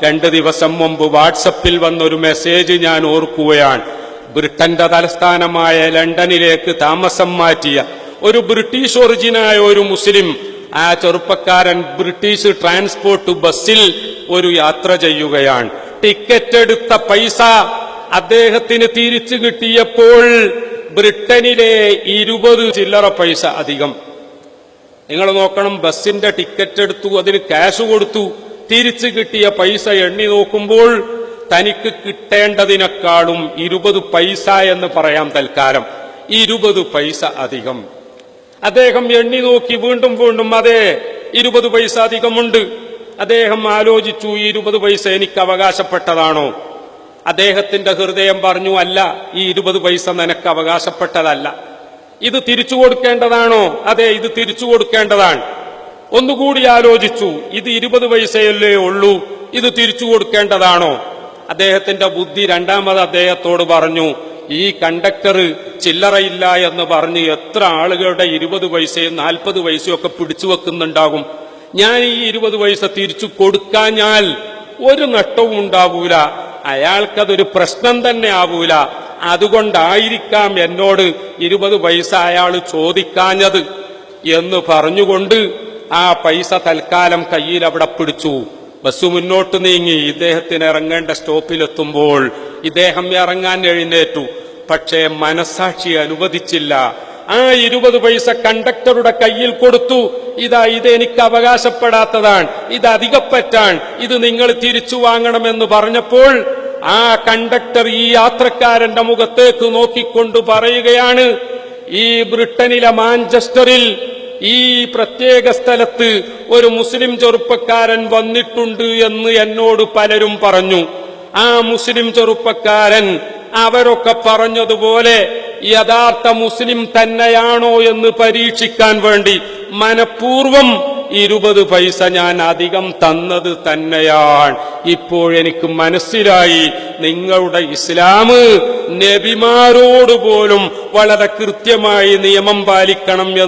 2 ദിവസം മുമ്പ് വാട്സപ്പിൽ വന്നൊരു മെസ്സേജ് ഞാൻ ഓർക്കുകയാണ്. ബ്രിട്ടന്റെ തലസ്ഥാനമായ ലണ്ടനിലേക്ക് താമസം മാറ്റിയ ഒരു ബ്രിട്ടീഷ് ഒറിജിനായ ഒരു മുസ്ലിം, ആ ചെറുപ്പക്കാരൻ ബ്രിട്ടീഷ് ട്രാൻസ്പോർട്ട് ബസ്സിൽ ഒരു യാത്ര ചെയ്യുകയാണ്. ടിക്കറ്റ് എടുത്ത പൈസ അദ്ദേഹത്തിന് തിരിച്ചു കിട്ടിയപ്പോൾ ബ്രിട്ടനിലെ 20 ചില്ലറ പൈസ അധികം. നിങ്ങൾ നോക്കണം, ബസ്സിന്റെ ടിക്കറ്റ് എടുത്തു, അതിന് ക്യാഷ് കൊടുത്തു, തിരിച്ചു കിട്ടിയ പൈസ എണ്ണി നോക്കുമ്പോൾ തനിക്ക് കിട്ടേണ്ടതിനേക്കാളും 20 പൈസ എന്ന് പറയാം തൽക്കാലം, 20 പൈസ അധികം. അദ്ദേഹം എണ്ണി നോക്കി, വീണ്ടും വീണ്ടും അതെ 20 പൈസ അധികമുണ്ട്. അദ്ദേഹം ആലോചിച്ചു, 20 പൈസ എനിക്ക് അവകാശപ്പെട്ടതാണോ? അദ്ദേഹത്തിന്റെ ഹൃദയം പറഞ്ഞു, അല്ല, ഈ 20 പൈസ നിനക്ക് അവകാശപ്പെട്ടതല്ല, ഇത് തിരിച്ചു കൊടുക്കേണ്ടതാണോ? അതെ, ഇത് തിരിച്ചു കൊടുക്കേണ്ടതാണ്. ഒന്നുകൂടി ആലോചിച്ചു, ഇത് 20 പൈസയല്ലേ ഉള്ളൂ, ഇത് തിരിച്ചു കൊടുക്കേണ്ടതാണോ? അദ്ദേഹത്തിന്റെ ബുദ്ധി രണ്ടാമത് അദ്ദേഹത്തോട് പറഞ്ഞു, ഈ കണ്ടക്ടർ ചില്ലറയില്ല എന്ന് പറഞ്ഞ് എത്ര ആളുകളുടെ 20 പൈസയും 40 പൈസയും ഒക്കെ പിടിച്ചു വെക്കുന്നുണ്ടാകും. ഞാൻ ഈ 20 പൈസ തിരിച്ചു കൊടുക്കാഞ്ഞാൽ ഒരു നഷ്ടവും ഉണ്ടാവൂല, അയാൾക്കതൊരു പ്രശ്നം തന്നെ ആവൂല. അതുകൊണ്ടായിരിക്കാം എന്നോട് 20 പൈസ അയാൾ ചോദിക്കാഞ്ഞത് എന്ന് പറഞ്ഞുകൊണ്ട് ആ പൈസ തൽക്കാലം കയ്യിൽ അവിടെ പിടിച്ചു. ബസ് മുന്നോട്ട് നീങ്ങി. ഇദ്ദേഹത്തിന് ഇറങ്ങേണ്ട സ്റ്റോപ്പിലെത്തുമ്പോൾ ഇദ്ദേഹം ഇറങ്ങാൻ എഴുന്നേറ്റു. പക്ഷേ മനസാക്ഷി അനുവദിച്ചില്ല. ആ 20 പൈസ കണ്ടക്ടറുടെ കയ്യിൽ കൊടുത്തു. ഇതാ, ഇത് എനിക്ക് അവകാശപ്പെടാത്തതാണ്, ഇത് അധികപ്പറ്റാൻ, ഇത് നിങ്ങൾ തിരിച്ചു വാങ്ങണമെന്ന് പറഞ്ഞപ്പോൾ ആ കണ്ടക്ടർ ഈ യാത്രക്കാരന്റെ മുഖത്തേക്ക് നോക്കിക്കൊണ്ട് പറയുകയാണ്, ഈ ബ്രിട്ടനിലെ മാഞ്ചസ്റ്ററിൽ ഈ പ്രത്യേക സ്ഥലത്ത് ഒരു മുസ്ലിം ചെറുപ്പക്കാരൻ വന്നിട്ടുണ്ട് എന്ന് എന്നോട് പലരും പറഞ്ഞു. ആ മുസ്ലിം ചെറുപ്പക്കാരൻ അവരൊക്കെ പറഞ്ഞതുപോലെ യഥാർത്ഥ മുസ്ലിം തന്നെയാണോ എന്ന് പരീക്ഷിക്കാൻ വേണ്ടി മനഃപൂർവം 20 പൈസ ഞാൻ അധികം തന്നത് തന്നെയാണ്. ഇപ്പോഴെനിക്ക് മനസ്സിലായി, നിങ്ങളുടെ ഇസ്ലാം നബിമാരോട് പോലും വളരെ കൃത്യമായി നിയമം പാലിക്കണം എന്ന്.